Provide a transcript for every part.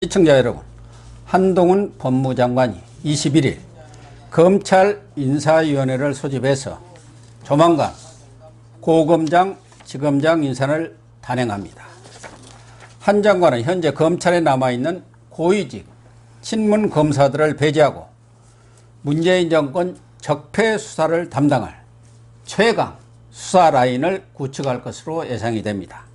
시청자 여러분, 한동훈 법무장관이 21일 검찰 인사위원회를 소집해서 조만간 고검장, 지검장 인사를 단행합니다. 한 장관은 현재 검찰에 남아있는 고위직 친문 검사들을 배제하고 문재인 정권 적폐 수사를 담당할 최강 수사 라인을 구축할 것으로 예상이 됩니다.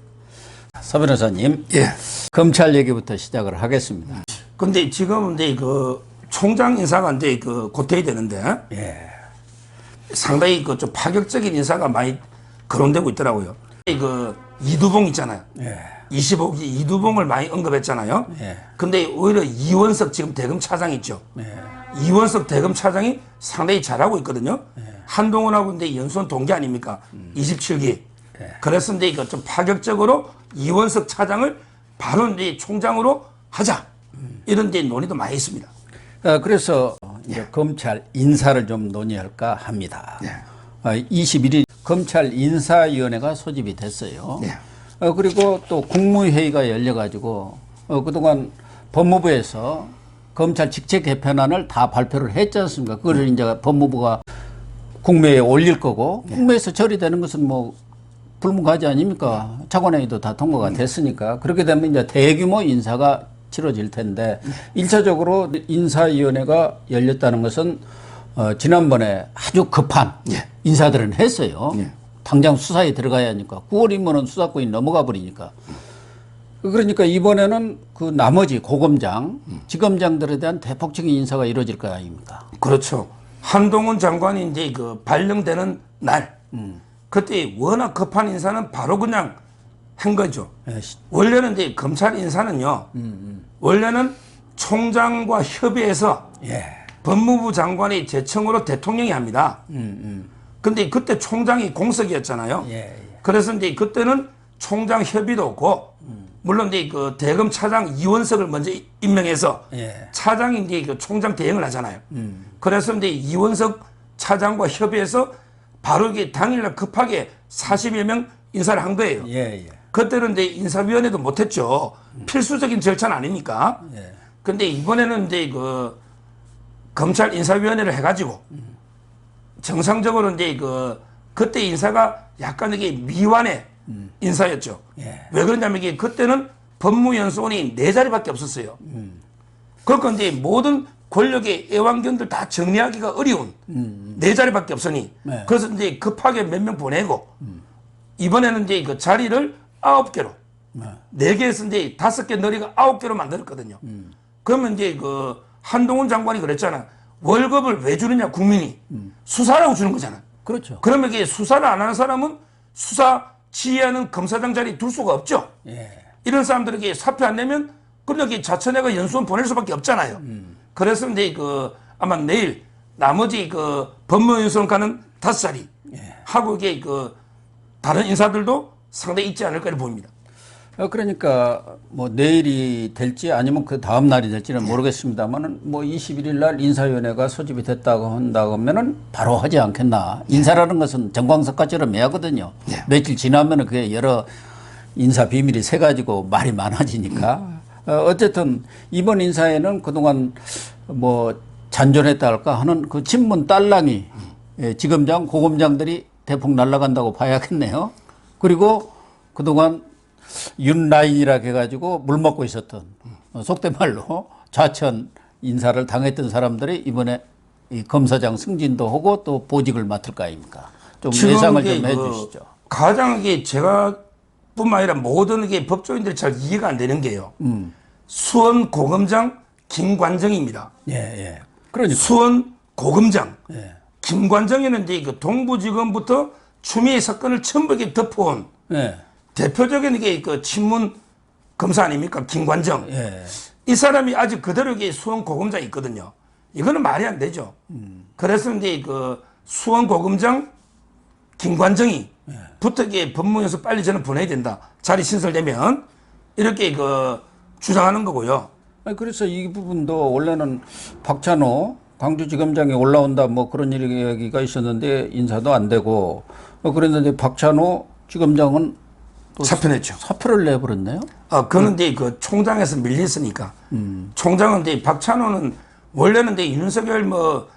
서 변호사님, 예. 검찰 얘기부터 시작을 하겠습니다. 근데 지금 이제 그 총장 인사가 이제 그 고태이 되는데, 예. 상당히 그 좀 파격적인 인사가 많이 거론되고 있더라고요. 그 이두봉 있잖아요. 예. 25기 이두봉을 많이 언급했잖아요. 예. 근데 오히려 이원석 지금 대검 차장 있죠. 예. 이원석 대검 차장이 상당히 잘하고 있거든요. 한동훈하고 이제 연수원 동기 아닙니까? 27기. 그래서 이제 이거 좀 파격적으로 이원석 차장을 바로 이제 총장으로 하자. 이런 이제 논의도 많이 있습니다. 그래서 이제 검찰 인사를 좀 논의할까 합니다. 21일 검찰 인사위원회가 소집이 됐어요. 그리고 또 국무회의가 열려가지고 그동안 법무부에서 검찰 직책 개편안을 다 발표를 했지 않습니까? 그걸 이제 법무부가 국무회의에 올릴 거고 국무회에서 처리되는 것은 뭐 불문가지 아닙니까? 차관회의도 다 통과가 됐으니까. 그렇게 되면 이제 대규모 인사가 치러질 텐데 1차적으로 인사위원회가 열렸다는 것은 지난번에 아주 급한 인사들은 했어요. 당장 수사에 들어가야 하니까 9월이면 수사권이 넘어가 버리니까. 그러니까 이번에는 그 나머지 고검장, 지검장들에 대한 대폭적인 인사가 이루어질 거 아닙니까? 그렇죠. 한동훈 장관이 이제 그 발령되는 날, 그때 워낙 급한 인사는 바로 그냥 한 거죠. 원래는 이제 검찰 인사는요, 원래는 총장과 협의해서 법무부 장관의 제청으로 대통령이 합니다. 근데 그때 총장이 공석이었잖아요. 그래서 이제 그때는 총장 협의도 없고, 물론 이제 그 대검 차장 이원석을 먼저 임명해서 차장이 이제 그 총장 대행을 하잖아요. 그래서 이제 이원석 차장과 협의해서 바로 이게 당일날 급하게 40여 명 인사를 한 거예요. 그때는 이제 인사위원회도 못했죠. 필수적인 절차는 아니니까. 근데 이번에는 이제 그 검찰 인사위원회를 해가지고 정상적으로 이제 그때 인사가 약간 이게 미완의 인사였죠. 왜 그러냐면 이게 그때는 법무연수원이 4자리밖에 없었어요. 그러니까 이제 모든 권력의 애완견들 다 정리하기가 어려운 4자리밖에 없으니 그래서 이제 급하게 몇 명 보내고 이번에는 이제 그 자리를 9개로 4개에서 이제 5개 늘리고 9개로 만들었거든요. 그러면 이제 그 한동훈 장관이 그랬잖아. 월급을 왜 주느냐 국민이 수사라고 주는 거잖아. 그렇죠. 그러면 이게 수사를 안 하는 사람은 수사 지휘하는 검사장 자리 둘 수가 없죠. 이런 사람들에게 사표 안 내면 그렇게 자천회가 연수원 보낼 수밖에 없잖아요. 그래서 이제 그 아마 내일 나머지 그 법무연수원 가는 5자리 하고 이게 그 다른 인사들도 상당히 있지 않을까 보입니다. 그러니까 뭐 내일이 될지 아니면 그 다음 날이 될지는 모르겠습니다만은 뭐 21일 날 인사위원회가 소집이 됐다고 한다고 하면은 바로 하지 않겠나. 인사라는 것은 정광석과처럼 해야 하거든요. 며칠 지나면은 그게 여러 인사 비밀이 새가지고 말이 많아지니까. 어쨌든 이번 인사에는 그동안 뭐 잔존했다 할까 하는 그 친문 딸랑이 지검장, 고검장들이 대폭 날아간다고 봐야겠네요. 그리고 그동안 윤라인이라 해가지고 물 먹고 있었던 속된 말로 좌천 인사를 당했던 사람들이 이번에 이 검사장 승진도 하고 또 보직을 맡을 거 아닙니까? 좀 예상을 좀 해주시죠. 가장 이게 제가 뿐만 아니라 모든 이게 법조인들이 잘 이해가 안 되는 게요. 수원 고검장 김관정입니다. 그러니까 수원 고검장 김관정에는 이제 그 동부지검부터 추미애 사건을 전부 이렇게 덮어온 대표적인 이게 그 친문 검사 아닙니까? 김관정. 이 사람이 아직 그대로 이게 수원 고검장이 있거든요. 이거는 말이 안 되죠. 그래서 이제 그 수원 고검장 김관정이 부터 이게 법무연수 빨리 저는 보내야 된다. 자리 신설되면 이렇게 그 주장하는 거고요. 그래서 이 부분도 원래는 박찬호 광주지검장이 올라온다 뭐 그런 얘기가 있었는데 인사도 안 되고 그랬는데 박찬호 지검장은 또 사표냈죠. 사표를 내버렸네요. 그는 이제 그 총장에서 밀렸으니까. 총장은 이제 박찬호는 원래는 이제 윤석열 뭐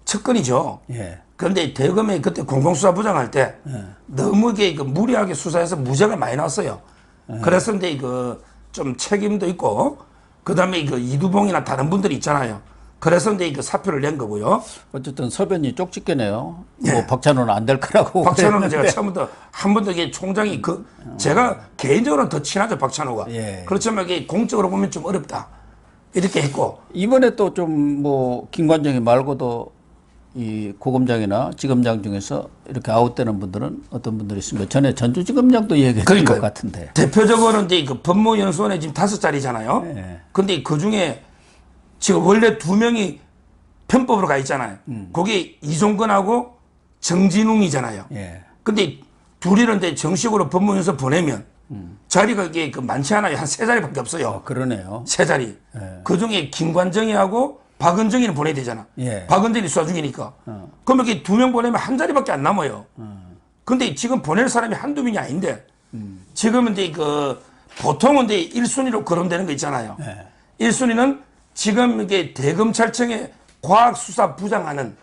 측근이죠. 예. 그런데 대검에 그때 공공수사부장 할 때 너무 이게 그 무리하게 수사해서 무죄가 많이 나왔어요. 그래서 이제 그 좀 책임도 있고 그다음에 그 이두봉이나 다른 분들이 있잖아요. 그래서 이제 그 사표를 낸 거고요. 어쨌든 서변이 쪽집게네요. 뭐 박찬호는 안 될 거라고. 박찬호는 그랬는데. 제가 처음부터 한 번도 이게 총장이 제가 개인적으로는 더 친하죠, 박찬호가. 예. 그렇지만 이게 공적으로 보면 좀 어렵다. 이렇게 했고. 이번에 또 좀 뭐 김관정이 말고도 이 고검장이나 지검장 중에서 이렇게 아웃되는 분들은 어떤 분들이 있습니까? 전에 전주지검장도 얘기했던 것 같은데. 대표적으로는 이제 그 법무연수원에 지금 5자리잖아요. 예. 근데 그 중에 지금 원래 2명이 편법으로 가 있잖아요. 그게 이종건하고 정진웅이잖아요. 예. 근데 둘이는 이제 정식으로 법무연수 보내면 자리가 이게 그 많지 않아요. 한 3자리밖에 없어요. 그러네요. 3자리. 그 중에 김관정이하고 박은정이는 보내야 되잖아. 예. 박은정이 수사 중이니까. 그러면 이렇게 2명 보내면 한 자리밖에 안 남아요. 근데 지금 보낼 사람이 한두 명이 아닌데 지금은 이제 그 보통은 이제 1순위로 거론되는 거 있잖아요. 예. 1순위는 지금 이게 대검찰청의 과학수사부장하는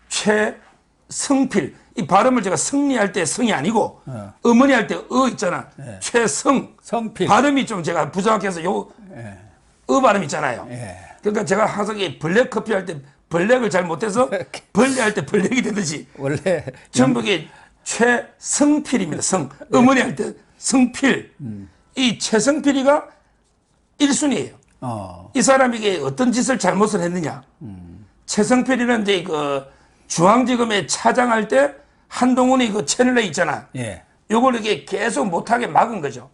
최성필. 이 발음을 제가 승리할 때 성이 아니고 어머니 할 때 있잖아. 성필. 발음이 좀 제가 부정확해서 발음 있잖아요. 예. 그러니까 제가 항상 이 블랙 커피 할 때 블랙을 잘 못해서 벌레 할 때 블랙이 되듯이 원래 전북의 최성필입니다. 어머니 할 때 성필. 이 최성필이가 1순위예요. 이 사람에게 어떤 짓을 잘못을 했느냐. 최성필이는 이제 그 중앙지검에 차장할 때 한동훈이 그 채널에 있잖아. 예. 요걸 이게 계속 못하게 막은 거죠.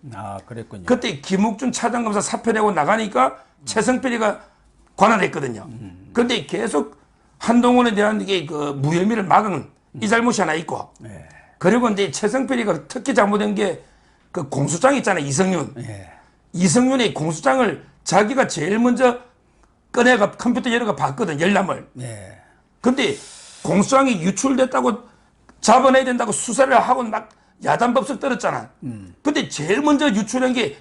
그랬군요. 그때 김욱준 차장검사 사표 내고 나가니까 최성필이가 관할했거든요. 그런데 계속 한동훈에 대한 이게 그 무혐의를 막은 이 잘못이 하나 있고. 예. 그리고 이제 최성필이가 특히 잘못된 게 그 공소장 있잖아요. 이성윤. 예. 이성윤의 공소장을 자기가 제일 먼저 꺼내가 컴퓨터 열어가 봤거든. 열람을. 예. 근데 공소장이 유출됐다고 잡아내야 된다고 수사를 하고 막 야단법석 떨었잖아. 근데 제일 먼저 유출한 게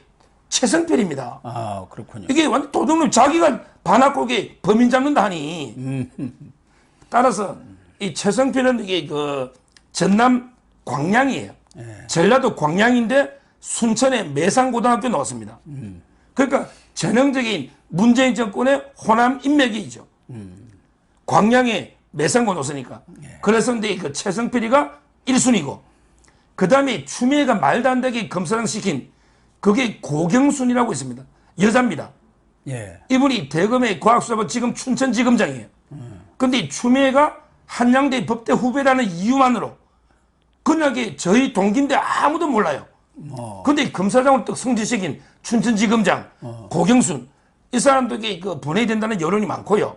최성필입니다. 그렇군요. 이게 완전 도둑놈 자기가 반학국에 범인 잡는다 하니. 따라서 이 최성필은 이게 그 전남 광양이에요. 전라도 광양인데 순천의 매산고등학교 나왔습니다. 그러니까 전형적인 문재인 정권의 호남 인맥이죠. 광양에 매산고 놓으니까. 그래서 근데 그 최성필이가 1순위고, 그 다음에 추미애가 말도 안 되게 검사장 시킨 그게 고경순이라고 있습니다. 여자입니다. 예. 이분이 대검의 과학수사부 지금 춘천지검장이에요. 근데 추미애가 한양대 법대 후배라는 이유만으로 그냥 저희 동기인데 아무도 몰라요. 근데 검사장으로 또 승진시킨 춘천지검장 고경순, 이 사람도 그 보내야 된다는 여론이 많고요.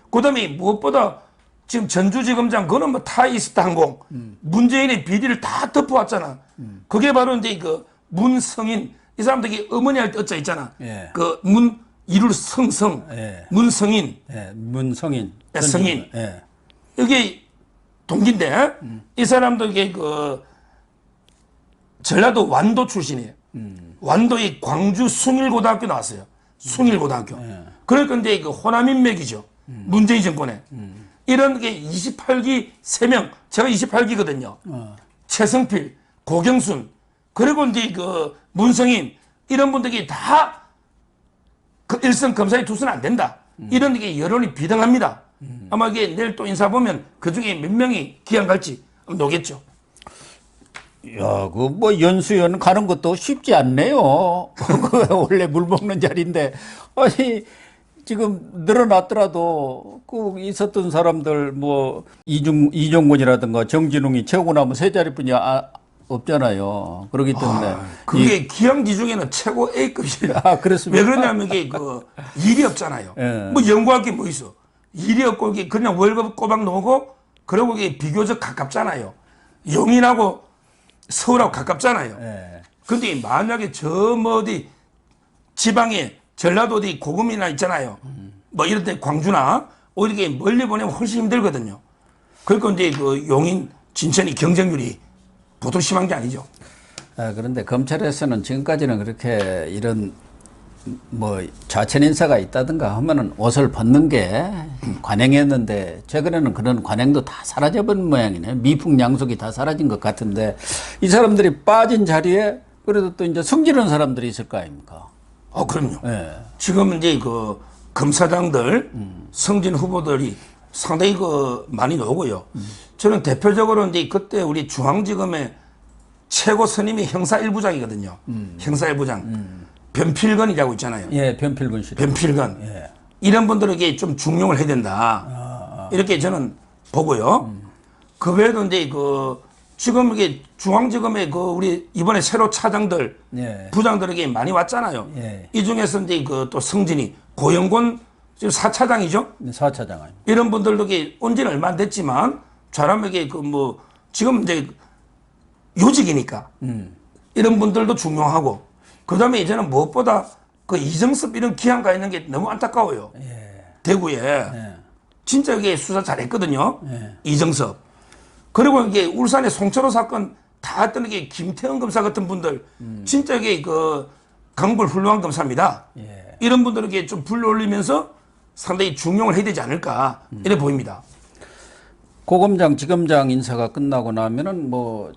그 다음에 무엇보다 지금 전주지검장 그거는 뭐 타이스트 항공 문재인의 비리를 다 덮어왔잖아. 그게 바로 이제 그 문성인, 이 사람들이 어머니 할 때 어짜 있잖아. 예. 그 이룰 성성. 예. 문성인. 예. 문성인. 성인. 예. 여기 동기인데 이 사람도 이게 그 전라도 완도 출신이에요. 완도의 광주 숭일고등학교 나왔어요. 숭일고등학교. 그러니까 이제 그 호남 인맥이죠. 문재인 정권에. 이런 게 28기 3명, 제가 28기거든요. 최성필, 고경순, 그리고 이제 그 문성인, 이런 분들이 다 그 일선 검사에 두서는 안 된다. 이런 게 여론이 비등합니다. 아마 이게 내일 또 인사 보면 그 중에 몇 명이 기한 갈지 노겠죠. 야, 그 뭐 연수연 가는 것도 쉽지 않네요. 그 원래 물 먹는 자리인데, 아니 지금 늘어났더라도 그 있었던 사람들 뭐 이종건이라든가 정진웅이 최고 나면 3자리뿐이 없잖아요. 그렇기 때문에 그게 기왕지 중에는 최고 A급이에요. 그렇습니다. 왜 그러냐면 이게 그 일이 없잖아요. 예. 뭐 연구할 게 뭐 있어? 일이 없고 이게 그냥 월급 꼬박 넣고, 그리고 이게 비교적 가깝잖아요. 용인하고 서울하고 가깝잖아요. 예. 근데 만약에 저 뭐 어디 지방에 전라도 어디 고금이나 있잖아요. 뭐 이런 데 광주나 이렇게 멀리 보내면 훨씬 힘들거든요. 그러니까 이제 그 용인, 진천이 경쟁률이 보통 심한 게 아니죠. 그런데 검찰에서는 지금까지는 그렇게 이런 뭐 좌천 인사가 있다든가 하면은 옷을 벗는 게 관행이었는데 최근에는 그런 관행도 다 사라져버린 모양이네. 미풍양속이 다 사라진 것 같은데 이 사람들이 빠진 자리에 그래도 또 이제 승진한 사람들이 있을 거 아닙니까? 그럼요. 예. 지금 이제 그 검사장들 승진 후보들이 상당히 그 많이 나오고요. 저는 대표적으로 이제 그때 우리 중앙지검의 최고 선임이 형사 1부장이거든요. 형사 1부장. 변필건이라고 있잖아요. 예, 변필건 씨. 변필건. 예. 이런 분들에게 좀 중용을 해야 된다. 이렇게 저는 보고요. 그 외에도 이제 그 지금 이게 중앙지검의 그 우리 이번에 새로 차장들, 예. 부장들에게 많이 왔잖아요. 예. 이 중에서 이제 그 또 승진이 고영곤 지금 4차장이죠. 4차장 아닙니까? 이런 분들도 온 지는 얼마 안 됐지만 잘하면 그 뭐 지금 이제 요직이니까 이런 분들도 중용하고 그다음에 이제는 무엇보다 그 이정섭 이런 기한가 있는 게 너무 안타까워요. 예. 대구에 예. 진짜 이게 수사 잘했거든요. 예. 이정섭. 그리고 이게 울산의 송철호 사건 다 했던 게 김태형 검사 같은 분들 진짜 이게 그 강불 훌륭한 검사입니다. 예. 이런 분들에게 좀 불러올리면서 상당히 중용을 해야 되지 않을까 이래 보입니다. 고검장, 지검장 인사가 끝나고 나면은 뭐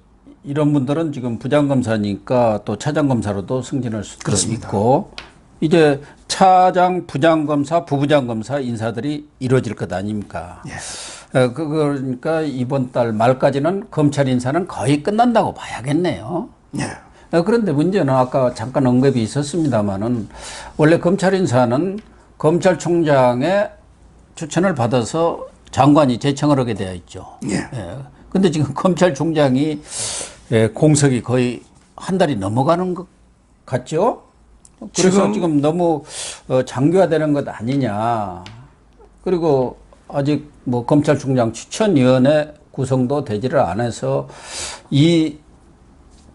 이런 분들은 지금 부장검사니까 또 차장검사로도 승진할 수도 그렇습니다. 있고 이제 차장, 부장검사, 부부장검사 인사들이 이루어질 것 아닙니까? 예. 그러니까 이번 달 말까지는 검찰 인사는 거의 끝난다고 봐야겠네요. 예. 그런데 문제는 아까 잠깐 언급이 있었습니다마는 원래 검찰 인사는 검찰총장의 추천을 받아서 장관이 제청을 하게 되어 있죠. 예. 근데 지금 검찰총장이 공석이 거의 한 달이 넘어가는 것 같죠? 그래서 지금 너무 장기화되는 것 아니냐. 그리고 아직 뭐 검찰총장 추천위원회 구성도 되지를 않아서 이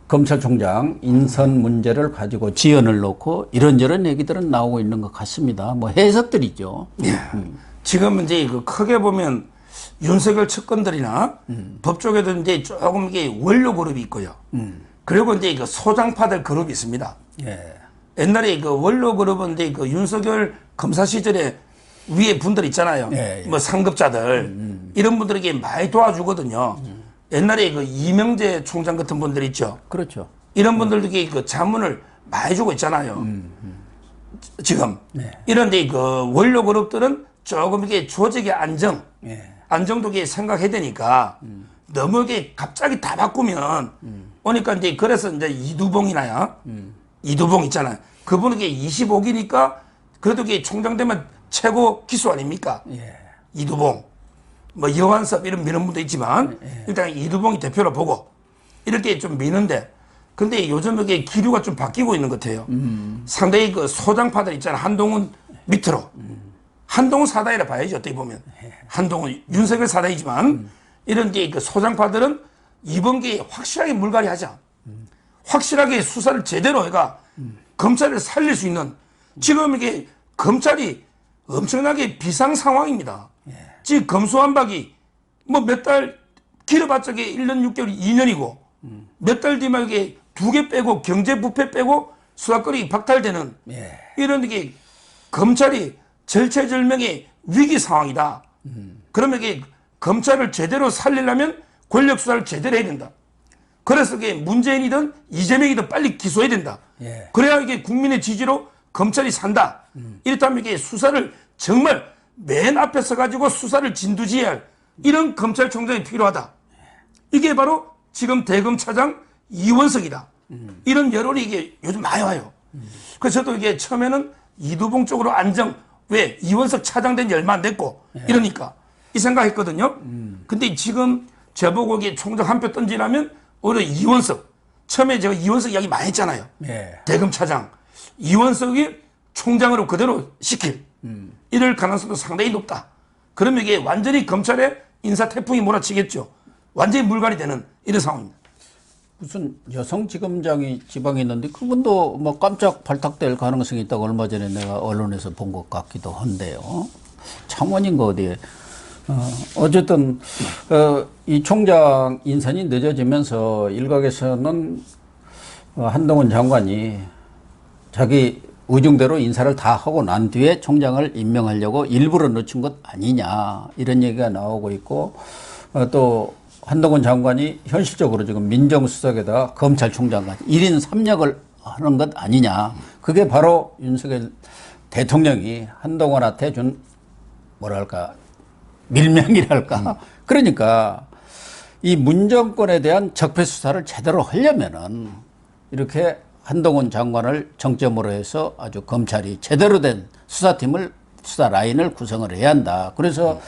검찰총장 인선 문제를 가지고 지연을 놓고 이런저런 얘기들은 나오고 있는 것 같습니다. 뭐 해석들이죠. 예. 지금 이제 그 크게 보면 윤석열 측근들이나 법조계도 이제 조금 이게 원료 그룹이 있고요. 그리고 이제 그 소장파들 그룹이 있습니다. 예. 옛날에 그 원료 그룹은 이제 그 윤석열 검사 시절에 위에 분들 있잖아요. 예, 예. 뭐 상급자들 이런 분들에게 많이 도와주거든요. 옛날에 그 이명재 총장 같은 분들 있죠. 그렇죠. 이런 분들에게 그 자문을 많이 주고 있잖아요. 지금 네. 이런데 그 원료 그룹들은 조금 이게 조직의 예. 안정도게 생각해야 되니까 너무 이게 갑자기 다 바꾸면 오니까 이제 그래서 이제 이두봉이나야 이두봉 있잖아요. 그분에게 25기니까 그래도 이게 총장 되면 최고 기수 아닙니까? 예. 이두봉, 뭐 여한섭 이런 미는 분도 있지만 일단 이두봉이 대표로 보고 이렇게 좀 미는데 근데 요즘 이게 기류가 좀 바뀌고 있는 것 같아요. 상당히 그 소장파들 있잖아요. 한동훈 밑으로. 한동훈 사다이라 봐야지 어떻게 보면. 한동훈 윤석열 사다이지만 이런 이제 그 소장파들은 이번 기회에 확실하게 물갈이 하자. 확실하게 수사를 제대로 해가 검찰을 살릴 수 있는 지금 이게 검찰이 엄청나게 비상 상황입니다. 지금 검수완박이 뭐 몇 달 길어봤자 1년 6개월 2년이고 몇 달 뒤면 이게 2개 빼고 경제 부패 빼고 수사권이 박탈되는 이런 게 검찰이 절체절명의 위기 상황이다. 그러면 이게 검찰을 제대로 살리려면 권력 수사를 제대로 해야 된다. 그래서 이게 문재인이든 이재명이든 빨리 기소해야 된다. 그래야 이게 국민의 지지로 검찰이 산다. 이렇다면 이게 수사를 정말 맨 앞에 서가지고 수사를 진두지휘할 이런 검찰총장이 필요하다. 이게 바로 지금 대검차장 이원석이다. 이런 여론이 이게 요즘 많이 와요. 그래서 저도 이게 처음에는 이두봉 쪽으로 안정, 왜? 이원석 차장 된 지 얼마 안 됐고, 이러니까. 이 생각했거든요. 근데 지금 저보고 이게 총장 한 표 던지라면 오히려 이원석. 처음에 제가 이원석 이야기 많이 했잖아요. 대검 차장. 이원석이 총장으로 그대로 시킬. 이럴 가능성도 상당히 높다. 그러면 이게 완전히 검찰의 인사 태풍이 몰아치겠죠. 완전히 물갈이 되는 이런 상황입니다. 무슨 여성지검장이 지방에 있는데 그분도 뭐 깜짝 발탁될 가능성이 있다고 얼마 전에 내가 언론에서 본 것 같기도 한데요. 참원인가 어디에. 어쨌든 이 총장 인선이 늦어지면서 일각에서는 한동훈 장관이 자기 의중대로 인사를 다 하고 난 뒤에 총장을 임명하려고 일부러 늦춘 것 아니냐 이런 얘기가 나오고 있고 또 한동훈 장관이 현실적으로 지금 민정수석에다가 검찰총장까지 1인 3역을 하는 것 아니냐. 그게 바로 윤석열 대통령이 한동훈한테 준 뭐랄까 밀명이랄까. 그러니까 이 문정권에 대한 적폐 수사를 제대로 하려면은 이렇게 한동훈 장관을 정점으로 해서 아주 검찰이 제대로 된 수사팀을 수사 라인을 구성을 해야 한다. 그래서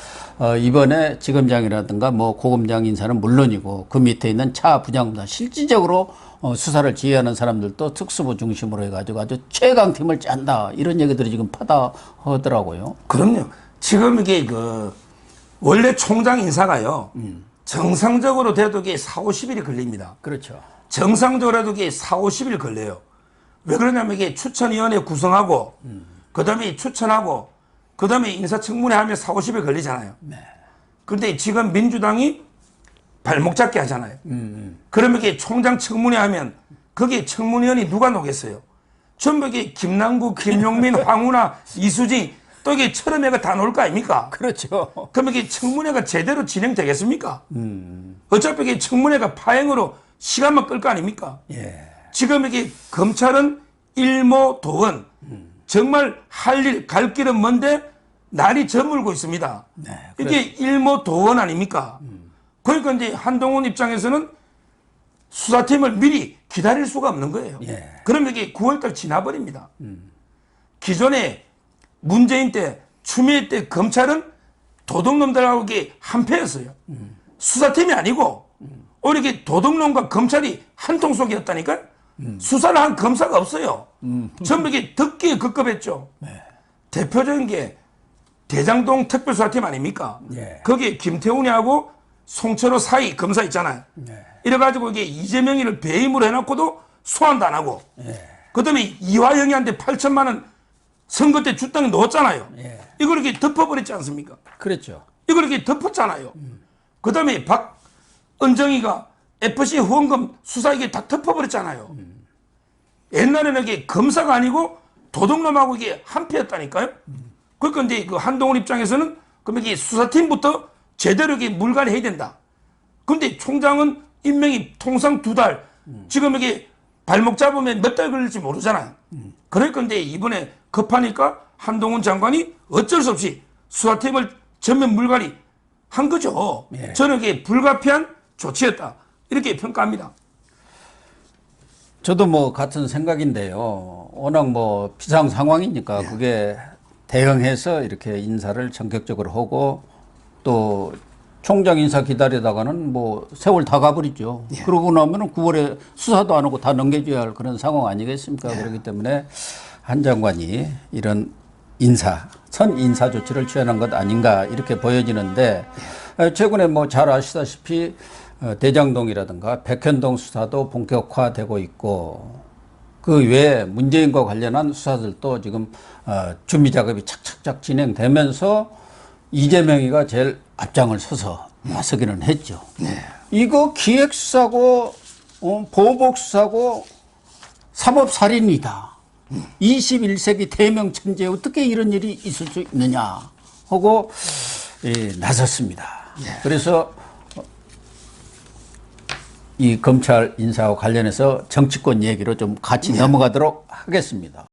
이번에 지검장이라든가 뭐 고검장 인사는 물론이고 그 밑에 있는 차 부장검사 실질적으로 수사를 지휘하는 사람들도 특수부 중심으로 해가지고 아주 최강팀을 짠다. 이런 얘기들이 지금 파다하더라고요. 그럼요. 지금 이게 원래 총장 인사가요. 정상적으로 돼도 이게 4, 50일이 걸립니다. 그렇죠. 정상적으로 해도 이게 4, 50일 걸려요. 왜 그러냐면 이게 추천위원회 구성하고 그다음에 추천하고 그다음에 인사청문회 하면 4, 50일 걸리잖아요. 네. 그런데 지금 민주당이 발목 잡게 하잖아요. 그러면 이게 총장 청문회 하면 거기에 청문위원이 누가 놓겠어요? 전부 이게 김남국, 김용민, 황운하, 이수진 또 이게 처럼애가 다 놓을 거 아닙니까? 그렇죠. 그러면 이게 청문회가 제대로 진행되겠습니까? 어차피 이게 청문회가 파행으로 시간만 끌 거 아닙니까? 예. 지금 이게 검찰은 일모도원 정말 할 일, 갈 길은 먼데 날이 저물고 있습니다. 네, 이게 일모도원 아닙니까? 그러니까 이제 한동훈 입장에서는 수사팀을 미리 기다릴 수가 없는 거예요. 예. 그러면 이게 9월달 지나버립니다. 기존에 문재인 때, 추미애 때 검찰은 도둑놈들하고 이게 한패였어요. 수사팀이 아니고 오히려 이게 도둑놈과 검찰이 한통 속이었다니까요. 수사를 한 검사가 없어요. 전부 이게 덕기에 급급했죠. 네. 대표적인 게 대장동 특별수사팀 아닙니까? 예. 거기에 김태훈이하고 송철호 사이 검사 있잖아요. 네. 이래가지고 이게 이재명이를 배임으로 해놓고도 소환도 안 하고. 예. 그 다음에 이화영이한테 8천만 원 선거 때 주땅에 넣었잖아요. 예. 이걸 이렇게 덮어버렸지 않습니까? 그랬죠. 이걸 이렇게 덮었잖아요. 그 다음에 박은정이가 FC 후원금 수사 이게 다 덮어버렸잖아요. 옛날에는 이게 검사가 아니고 도둑놈하고 이게 한패였다니까요. 그러니까 이제 그 한동훈 입장에서는 그럼 이게 수사팀부터 제대로 이게 물갈이 해야 된다. 근데 총장은 임명이 통상 2달, 지금 이게 발목 잡으면 몇 달 걸릴지 모르잖아요. 그러니까 이제 이번에 급하니까 한동훈 장관이 어쩔 수 없이 수사팀을 전면 물갈이 한 거죠. 예. 저는 이게 불가피한 조치였다. 이렇게 평가합니다. 저도 뭐 같은 생각인데요. 워낙 뭐 비상 상황이니까 그게 대응해서 이렇게 인사를 전격적으로 하고 또 총장 인사 기다리다가는 뭐 세월 다 가버리죠. 그러고 나면은 9월에 수사도 안 하고 다 넘겨줘야 할 그런 상황 아니겠습니까? 그렇기 때문에 한 장관이 이런 선 인사 조치를 취하는 것 아닌가 이렇게 보여지는데 최근에 뭐 잘 아시다시피 대장동이라든가 백현동 수사도 본격화되고 있고 그 외에 문재인과 관련한 수사들도 지금 준비 작업이 착착착 진행되면서 이재명이가 제일 앞장을 서서 나서기는 했죠. 이거 기획수사고 보복수사고 사법살인이다. 21세기 대명천지에 어떻게 이런 일이 있을 수 있느냐 하고 나섰습니다. 그래서 이 검찰 인사와 관련해서 정치권 얘기로 좀 같이 넘어가도록 하겠습니다.